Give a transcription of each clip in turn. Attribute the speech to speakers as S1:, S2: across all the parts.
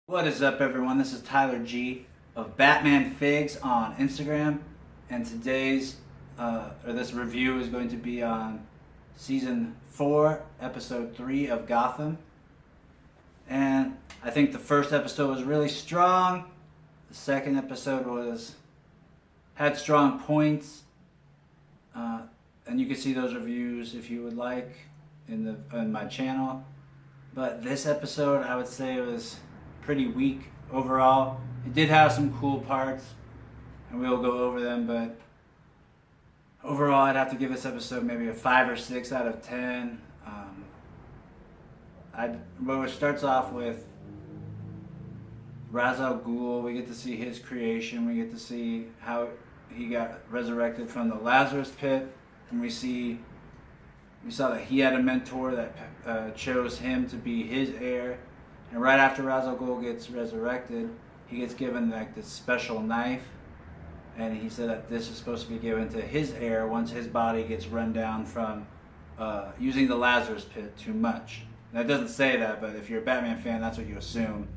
S1: What is up, everyone? This is Tyler G of Batman Figs on Instagram, and this review is going to be on season 4, episode 3 of Gotham. And I think the first episode was really strong. The second episode had strong points, and you can see those reviews if you would like in my channel. But this episode, I would say, was pretty weak overall. It did have some cool parts, and we'll go over them, but overall I'd have to give this episode maybe a 5 or 6 out of 10. It starts off with Ra's al Ghul. We get to see his creation. We get to see how he got resurrected from the Lazarus pit, and we saw that he had a mentor that chose him to be his heir. And right after Ra's al Ghul gets resurrected, he gets given like this special knife, and he said that this is supposed to be given to his heir once his body gets run down from using the Lazarus pit too much. Now, it doesn't say that, but if you're a Batman fan, that's what you assume,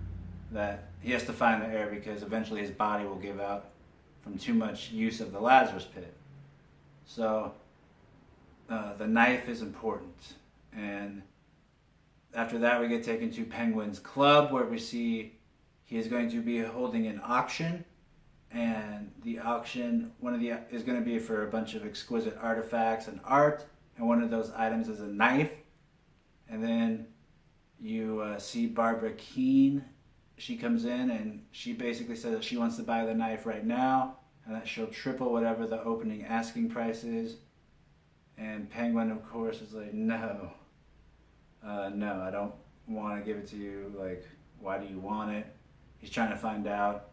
S1: that he has to find the heir because eventually his body will give out from too much use of the Lazarus pit. So the knife is important. And after that, we get taken to Penguin's club, where we see he is going to be holding an auction, and the auction is going to be for a bunch of exquisite artifacts and art, and one of those items is a knife. And then you see Barbara Keene. She comes in and she basically says that she wants to buy the knife right now, and that she'll triple whatever the opening asking price is. And Penguin, of course, is like, no, I don't want to give it to you. Like, why do you want it? He's trying to find out.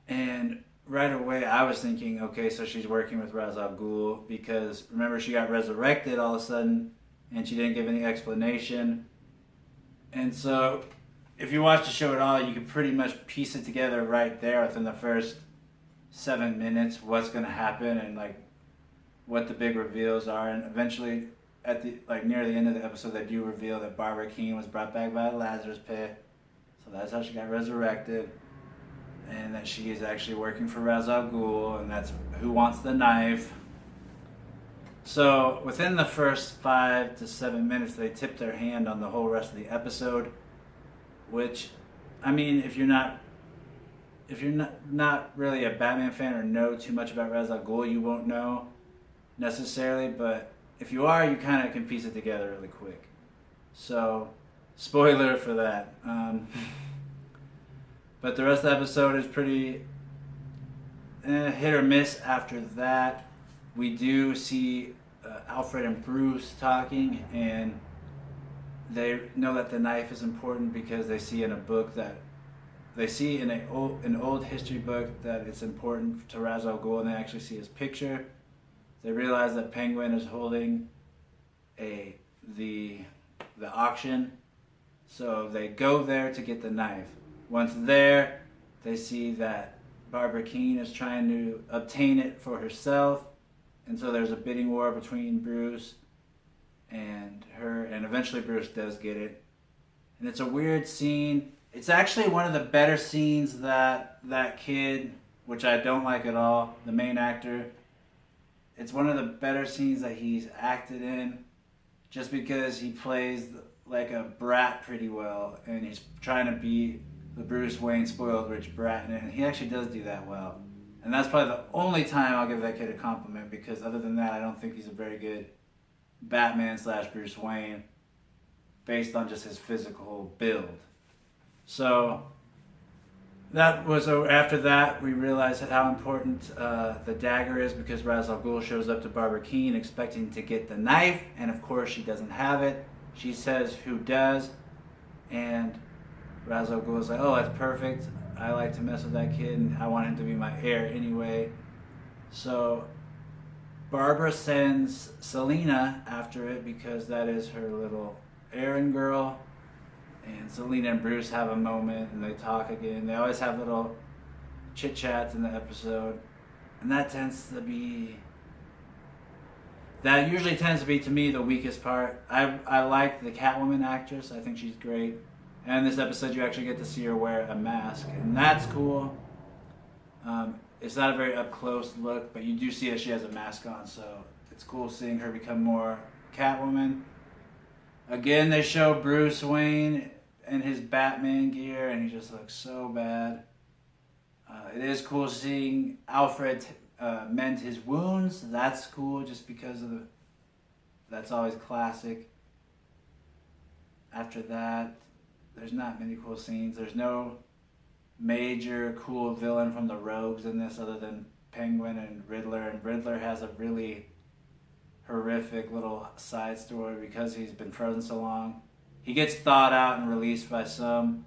S1: And right away, I was thinking, okay, so she's working with Ra's al Ghul, because remember, she got resurrected all of a sudden, and she didn't give any explanation. And so, if you watch the show at all, you can pretty much piece it together right there within the first 7 minutes, what's going to happen and like what the big reveals are. And eventually, near the end of the episode, they do reveal that Barbara Keene was brought back by a Lazarus pit. So that's how she got resurrected, and that she is actually working for Ra's al Ghul, and that's who wants the knife. So within the first 5 to 7 minutes, they tip their hand on the whole rest of the episode. Which, I mean, if you're not really a Batman fan or know too much about Ra's al Ghul, you won't know necessarily. But if you are, you kind of can piece it together really quick. So, spoiler for that. But the rest of the episode is pretty hit or miss. After that, we do see Alfred and Bruce talking, and they know that the knife is important because they see in a book that an old history book that it's important to Ra's al Ghul, and they actually see his picture. They realize that Penguin is holding the auction, so they go there to get the knife. Once there, they see that Barbara Keene is trying to obtain it for herself, and so there's a bidding war between Bruce and her, and eventually Bruce does get it. And it's a weird scene. It's actually one of the better scenes that kid, which I don't like at all, the main actor, it's one of the better scenes that he's acted in, just because he plays like a brat pretty well, and he's trying to be the Bruce Wayne spoiled rich brat, and he actually does do that well. And that's probably the only time I'll give that kid a compliment, because other than that, I don't think he's a very good Batman / Bruce Wayne based on just his physical build. So after that, we realized how important the dagger is, because Ra's al Ghul shows up to Barbara Keene expecting to get the knife, and of course she doesn't have it. She says, who does? And Ra's al Ghul is like, oh, that's perfect. I like to mess with that kid, and I want him to be my heir anyway. So Barbara sends Selena after it, because that is her little errand girl. And Selena and Bruce have a moment, and they talk again. They always have little chit-chats in the episode. And that usually tends to be, to me, the weakest part. I like the Catwoman actress. I think she's great. And in this episode, you actually get to see her wear a mask, and that's cool. It's not a very up close look, but you do see that she has a mask on, so it's cool seeing her become more Catwoman. Again, they show Bruce Wayne in his Batman gear, and he just looks so bad. It is cool seeing Alfred mend his wounds. That's cool, just because of that's always classic. After that, there's not many cool scenes. There's no major cool villain from the Rogues in this other than Penguin and Riddler. And Riddler has a really horrific little side story because he's been frozen so long. He gets thawed out and released by some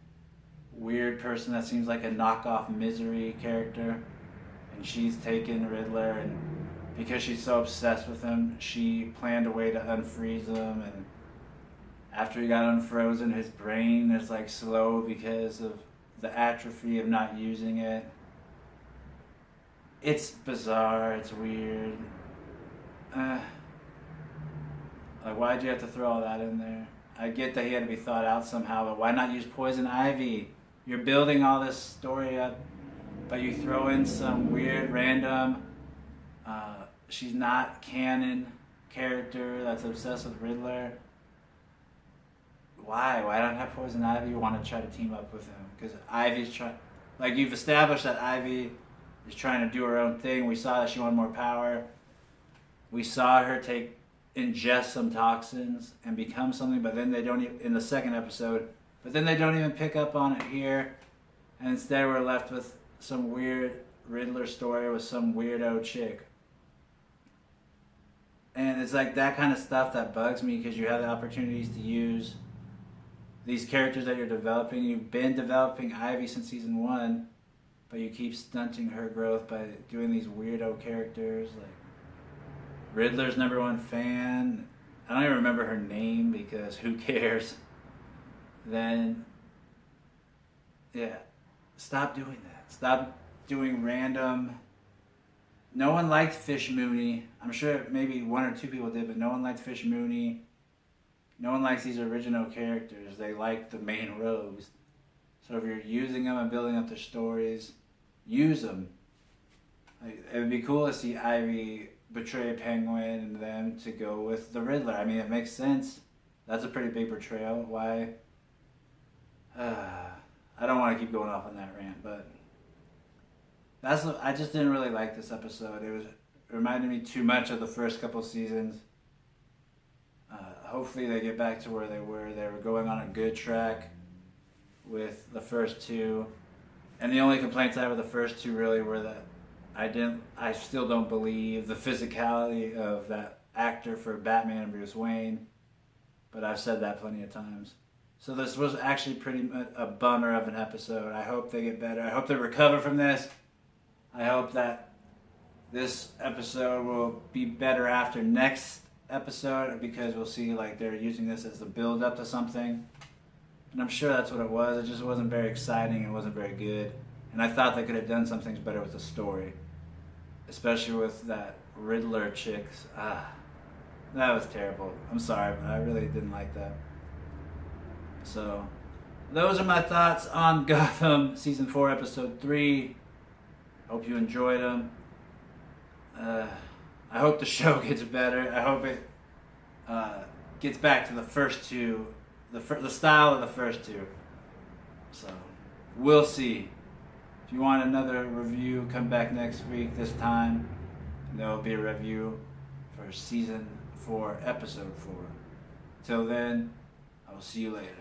S1: weird person that seems like a knockoff Misery character. And she's taken Riddler, and because she's so obsessed with him, she planned a way to unfreeze him. And after he got unfrozen, his brain is like slow because of the atrophy of not using it. It's bizarre. It's weird. Like, why'd you have to throw all that in there? I get that he had to be thought out somehow, but why not use Poison Ivy? You're building all this story up, but you throw in some weird random, she's not canon character that's obsessed with Riddler. Why? Why don't have Poison Ivy? You want to try to team up with him? Because Ivy's trying, like, you've established that Ivy is trying to do her own thing. We saw that she wanted more power. We saw her ingest some toxins and become something, but then they don't even, in the second episode, but then they don't even pick up on it here. And instead we're left with some weird Riddler story with some weirdo chick. And it's like that kind of stuff that bugs me, because you have the opportunities to use these characters that you're developing. You've been developing Ivy since season 1, but you keep stunting her growth by doing these weirdo characters. Like, Riddler's #1 fan. I don't even remember her name because who cares? Then, yeah, stop doing that. Stop doing random. No one liked Fish Mooney. I'm sure maybe 1 or 2 people did, but no one liked Fish Mooney. No one likes these original characters. They like the main rogues. So if you're using them and building up their stories, use them. Like, it would be cool to see Ivy betray Penguin and them to go with the Riddler. I mean, it makes sense. That's a pretty big betrayal. Why? I don't want to keep going off on that rant, but I just didn't really like this episode. It reminded me too much of the first couple seasons. Hopefully they get back to where they were. They were going on a good track with the first 2. And the only complaints I have with the first 2 really were that I still don't believe the physicality of that actor for Batman and Bruce Wayne. But I've said that plenty of times. So this was actually pretty much a bummer of an episode. I hope they get better. I hope they recover from this. I hope that this episode will be better after next episode, because we'll see like they're using this as the build up to something. And I'm sure that's what it was. It just wasn't very exciting. It wasn't very good. And I thought they could have done some things better with the story. Especially with that Riddler chick. That was terrible. I'm sorry, but I really didn't like that. So, those are my thoughts on Gotham Season 4, Episode 3. Hope you enjoyed them. I hope the show gets better. I hope it gets back to the first 2, the style of the first 2. So, we'll see. If you want another review, come back next week. This time, there'll be a review for Season 4, Episode 4. Till then, I will see you later.